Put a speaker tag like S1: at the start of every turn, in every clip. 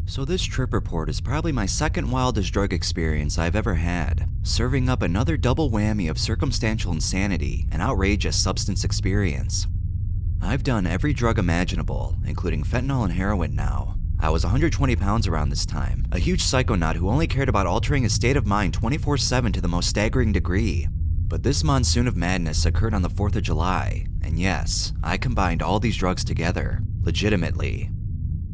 S1: So this trip report is probably my second wildest drug experience I've ever had, serving up another double whammy of circumstantial insanity and outrageous substance experience. I've done every drug imaginable, including fentanyl and heroin now. I was 120 pounds around this time, a huge psychonaut who only cared about altering his state of mind 24/7 to the most staggering degree. But this monsoon of madness occurred on the 4th of July, and yes, I combined all these drugs together, legitimately.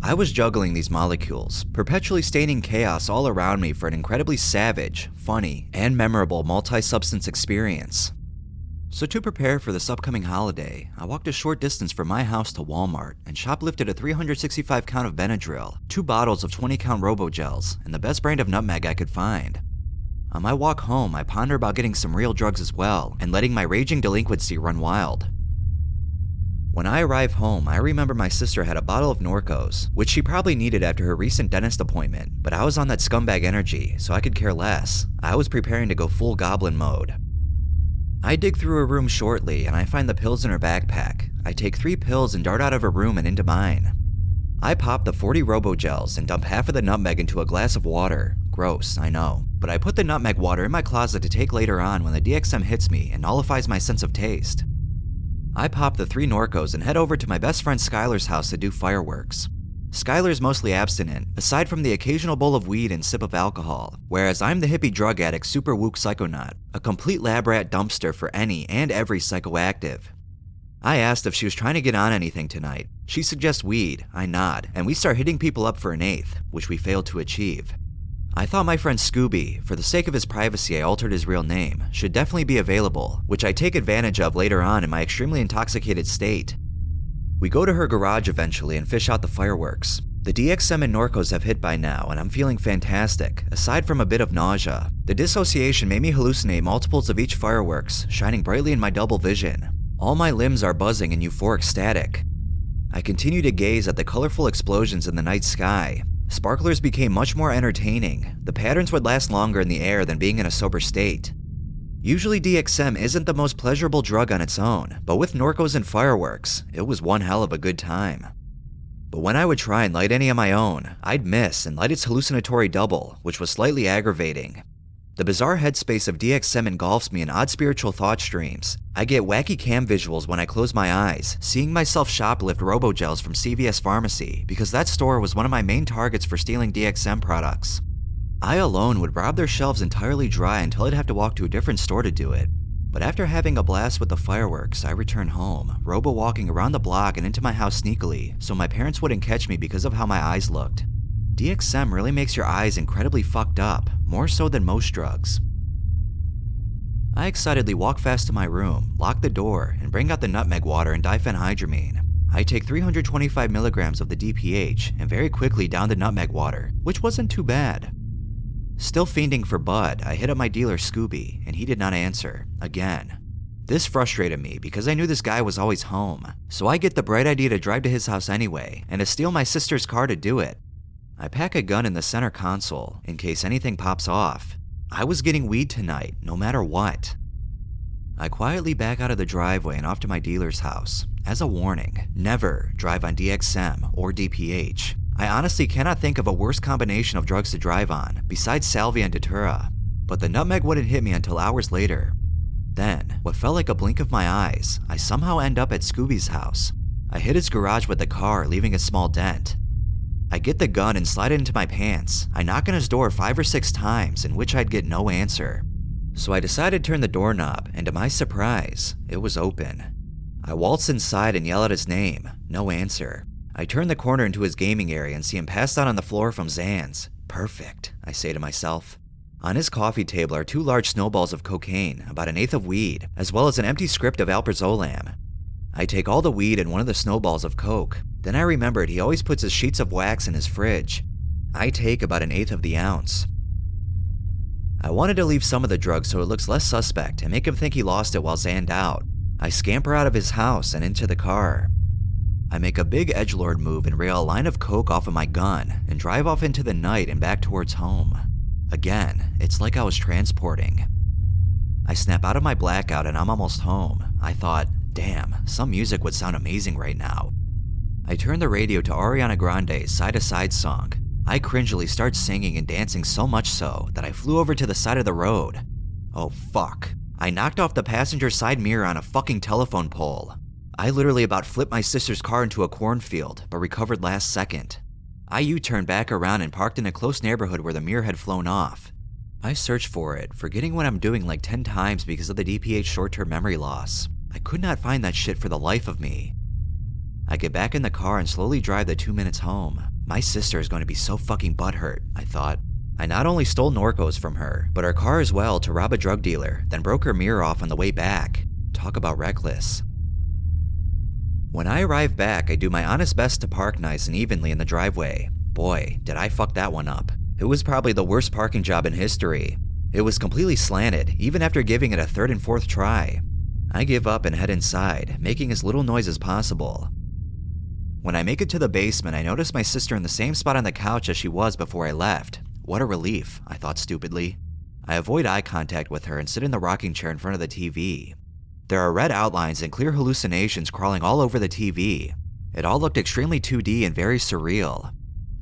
S1: I was juggling these molecules, perpetually staining chaos all around me for an incredibly savage, funny, and memorable multi-substance experience. So to prepare for this upcoming holiday, I walked a short distance from my house to Walmart and shoplifted a 365 count of Benadryl, 2 bottles of 20 count Robogels, and the best brand of nutmeg I could find. On my walk home, I ponder about getting some real drugs as well and letting my raging delinquency run wild. When I arrive home, I remember my sister had a bottle of Norcos, which she probably needed after her recent dentist appointment, but I was on that scumbag energy, so I could care less. I was preparing to go full goblin mode. I dig through her room shortly and I find the pills in her backpack. I take 3 pills and dart out of her room and into mine. I pop the 40 Robogels and dump half of the nutmeg into a glass of water. Gross, I know. But I put the nutmeg water in my closet to take later on when the DXM hits me and nullifies my sense of taste. I pop the 3 Norcos and head over to my best friend Skylar's house to do fireworks. Skylar's mostly abstinent, aside from the occasional bowl of weed and sip of alcohol, whereas I'm the hippie drug addict super wook psychonaut, a complete lab rat dumpster for any and every psychoactive. I asked if she was trying to get on anything tonight. She suggests weed, I nod, and we start hitting people up for an eighth, which we failed to achieve. I thought my friend Scooby, for the sake of his privacy I altered his real name, should definitely be available, which I take advantage of later on in my extremely intoxicated state. We go to her garage eventually and fish out the fireworks. The DXM and Norcos have hit by now and I'm feeling fantastic, aside from a bit of nausea. The dissociation made me hallucinate multiples of each fireworks, shining brightly in my double vision. All my limbs are buzzing in euphoric static. I continue to gaze at the colorful explosions in the night sky. Sparklers became much more entertaining. The patterns would last longer in the air than being in a sober state. Usually DXM isn't the most pleasurable drug on its own, but with Norcos and fireworks, it was one hell of a good time. But when I would try and light any of my own, I'd miss and light its hallucinatory double, which was slightly aggravating. The bizarre headspace of DXM engulfs me in odd spiritual thought streams. I get wacky cam visuals when I close my eyes, seeing myself shoplift Robogels from CVS Pharmacy because that store was one of my main targets for stealing DXM products. I alone would rob their shelves entirely dry until I'd have to walk to a different store to do it. But after having a blast with the fireworks, I return home, robo-walking around the block and into my house sneakily so my parents wouldn't catch me because of how my eyes looked. DXM really makes your eyes incredibly fucked up, more so than most drugs. I excitedly walk fast to my room, lock the door, and bring out the nutmeg water and diphenhydramine. I take 325 milligrams of the DPH and very quickly down the nutmeg water, which wasn't too bad. Still fiending for bud, I hit up my dealer Scooby, and he did not answer, again. This frustrated me because I knew this guy was always home, so I get the bright idea to drive to his house anyway, and to steal my sister's car to do it. I pack a gun in the center console, in case anything pops off. I was getting weed tonight, no matter what. I quietly back out of the driveway and off to my dealer's house. As a warning, never drive on DXM or DPH. I honestly cannot think of a worse combination of drugs to drive on, besides salvia and datura. But the nutmeg wouldn't hit me until hours later. Then, what felt like a blink of my eyes, I somehow end up at Scooby's house. I hit his garage with the car, leaving a small dent. I get the gun and slide it into my pants. I knock on his door 5 or 6 times, in which I'd get no answer. So I decided to turn the doorknob, and to my surprise, it was open. I waltz inside and yell out his name. No answer. I turn the corner into his gaming area and see him passed out on the floor from Xans. Perfect, I say to myself. On his coffee table are 2 large snowballs of cocaine, about an eighth of weed, as well as an empty script of alprazolam. I take all the weed and one of the snowballs of coke. Then I remembered he always puts his sheets of wax in his fridge. I take about an eighth of the ounce. I wanted to leave some of the drugs so it looks less suspect and make him think he lost it while zanned out. I scamper out of his house and into the car. I make a big edgelord move and rail a line of coke off of my gun and drive off into the night and back towards home. Again, it's like I was transporting. I snap out of my blackout and I'm almost home. I thought, damn, some music would sound amazing right now. I turn the radio to Ariana Grande's Side to Side song. I cringily start singing and dancing so much so that I flew over to the side of the road. Oh fuck. I knocked off the passenger side mirror on a fucking telephone pole. I literally about flipped my sister's car into a cornfield, but recovered last second. I U-turned back around and parked in a close neighborhood where the mirror had flown off. I searched for it, forgetting what I'm doing like 10 times because of the DPH short-term memory loss. I could not find that shit for the life of me. I get back in the car and slowly drive the 2 minutes home. My sister is going to be so fucking butthurt, I thought. I not only stole Norcos from her, but her car as well to rob a drug dealer, then broke her mirror off on the way back. Talk about reckless. When I arrive back, I do my honest best to park nice and evenly in the driveway. Boy, did I fuck that one up. It was probably the worst parking job in history. It was completely slanted, even after giving it a third and fourth try. I give up and head inside, making as little noise as possible. When I make it to the basement, I notice my sister in the same spot on the couch as she was before I left. What a relief, I thought stupidly. I avoid eye contact with her and sit in the rocking chair in front of the TV. There are red outlines and clear hallucinations crawling all over the TV. It all looked extremely 2D and very surreal.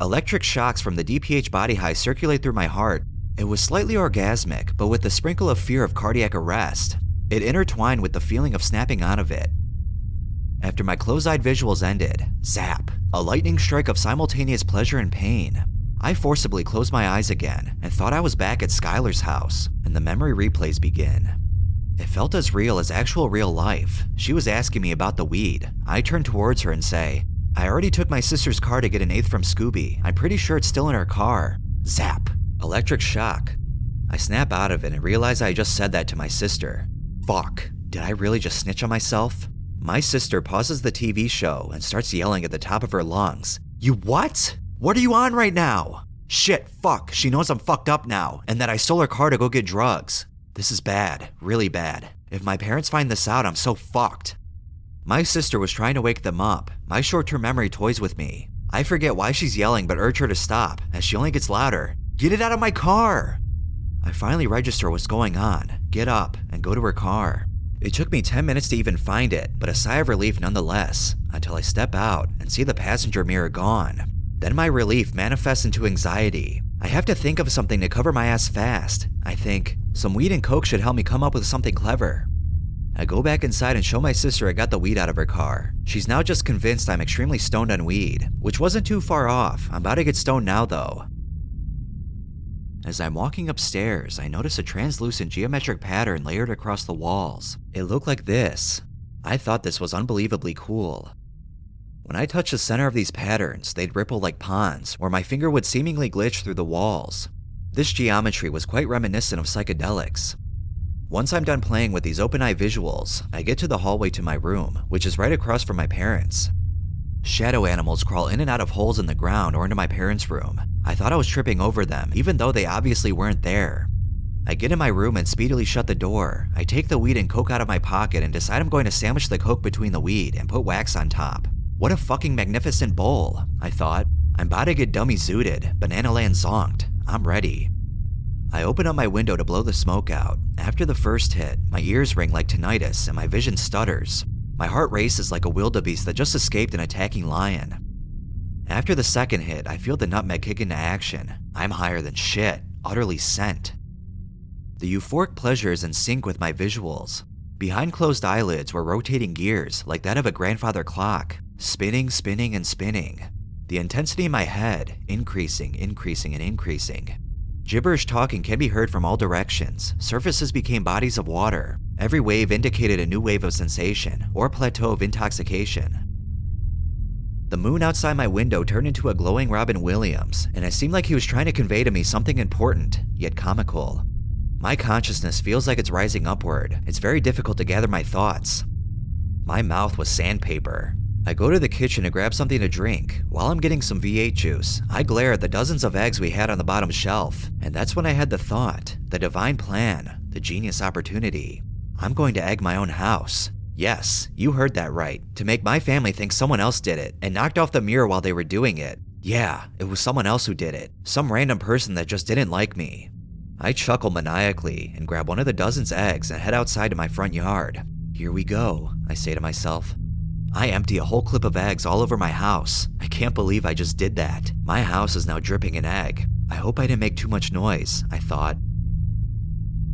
S1: Electric shocks from the DPH body high circulate through my heart. It was slightly orgasmic, but with a sprinkle of fear of cardiac arrest. It intertwined with the feeling of snapping out of it. After my close-eyed visuals ended, zap, a lightning strike of simultaneous pleasure and pain. I forcibly closed my eyes again and thought I was back at Skylar's house, and the memory replays begin. It felt as real as actual real life. She was asking me about the weed. I turn towards her and say, I already took my sister's car to get an eighth from Scooby. I'm pretty sure it's still in her car. Zap. Electric shock. I snap out of it and realize I just said that to my sister. Fuck. Did I really just snitch on myself? My sister pauses the TV show and starts yelling at the top of her lungs. You what? What are you on right now? Shit, fuck. She knows I'm fucked up now and that I stole her car to go get drugs. This is bad, really bad. If my parents find this out, I'm so fucked. My sister was trying to wake them up. My short-term memory toys with me. I forget why she's yelling but urge her to stop as she only gets louder. Get it out of my car! I finally register what's going on, get up, and go to her car. It took me 10 minutes to even find it, but a sigh of relief nonetheless, until I step out and see the passenger mirror gone. Then my relief manifests into anxiety. I have to think of something to cover my ass fast. I think, some weed and coke should help me come up with something clever. I go back inside and show my sister I got the weed out of her car. She's now just convinced I'm extremely stoned on weed, which wasn't too far off. I'm about to get stoned now though. As I'm walking upstairs, I notice a translucent geometric pattern layered across the walls. It looked like this. I thought this was unbelievably cool. When I touched the center of these patterns, they'd ripple like ponds, where my finger would seemingly glitch through the walls. This geometry was quite reminiscent of psychedelics. Once I'm done playing with these open-eye visuals, I get to the hallway to my room, which is right across from my parents'. Shadow animals crawl in and out of holes in the ground or into my parents' room. I thought I was tripping over them, even though they obviously weren't there. I get in my room and speedily shut the door. I take the weed and coke out of my pocket and decide I'm going to sandwich the coke between the weed and put wax on top. What a fucking magnificent bowl, I thought. I'm about to get dummy zooted, banana land zonked. I'm ready. I open up my window to blow the smoke out. After the first hit, my ears ring like tinnitus and my vision stutters. My heart races like a wildebeest that just escaped an attacking lion. After the second hit, I feel the nutmeg kick into action. I'm higher than shit, utterly sent. The euphoric pleasure is in sync with my visuals. Behind closed eyelids were rotating gears like that of a grandfather clock, spinning, spinning, and spinning. The intensity in my head, increasing, increasing, and increasing. Gibberish talking can be heard from all directions. Surfaces became bodies of water. Every wave indicated a new wave of sensation, or plateau of intoxication. The moon outside my window turned into a glowing Robin Williams, and it seemed like he was trying to convey to me something important, yet comical. My consciousness feels like it's rising upward. It's very difficult to gather my thoughts. My mouth was sandpaper. I go to the kitchen to grab something to drink. While I'm getting some V8 juice, I glare at the dozens of eggs we had on the bottom shelf, and that's when I had the thought, the divine plan, the genius opportunity. I'm going to egg my own house. Yes, you heard that right, to make my family think someone else did it and knocked off the mirror while they were doing it. Yeah, it was someone else who did it, some random person that just didn't like me. I chuckle maniacally and grab one of the dozen's eggs and head outside to my front yard. Here we go, I say to myself. I empty a whole clip of eggs all over my house. I can't believe I just did that. My house is now dripping in egg. I hope I didn't make too much noise, I thought.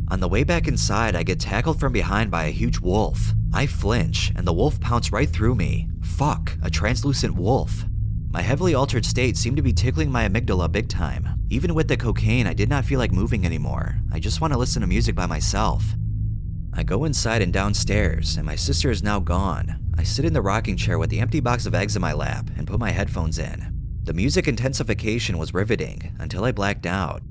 S1: On the way back inside, I get tackled from behind by a huge wolf. I flinch, and the wolf pounced right through me. Fuck, a translucent wolf. My heavily altered state seemed to be tickling my amygdala big time. Even with the cocaine, I did not feel like moving anymore. I just want to listen to music by myself. I go inside and downstairs, and my sister is now gone. I sit in the rocking chair with the empty box of eggs in my lap and put my headphones in. The music intensification was riveting until I blacked out.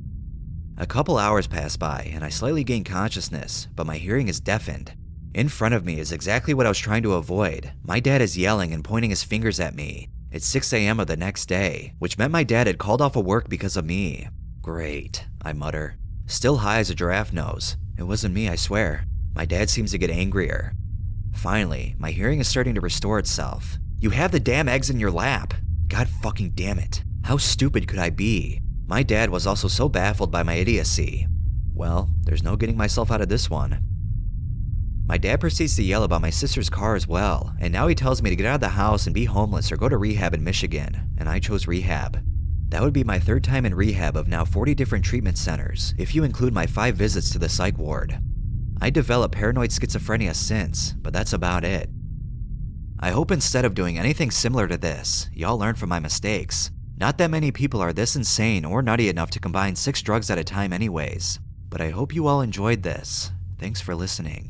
S1: A couple hours pass by, and I slightly gain consciousness, but my hearing is deafened. In front of me is exactly what I was trying to avoid. My dad is yelling and pointing his fingers at me. It's 6 a.m. of the next day, which meant my dad had called off of work because of me. Great, I mutter. Still high as a giraffe nose. It wasn't me, I swear. My dad seems to get angrier. Finally, my hearing is starting to restore itself. You have the damn eggs in your lap. God fucking damn it. How stupid could I be? My dad was also so baffled by my idiocy. Well, there's no getting myself out of this one. My dad proceeds to yell about my sister's car as well, and now he tells me to get out of the house and be homeless or go to rehab in Michigan, and I chose rehab. That would be my third time in rehab of now 40 different treatment centers, if you include my 5 visits to the psych ward. I developed paranoid schizophrenia since, but that's about it. I hope instead of doing anything similar to this, y'all learn from my mistakes. Not that many people are this insane or nutty enough to combine 6 drugs at a time anyways, but I hope you all enjoyed this. Thanks for listening.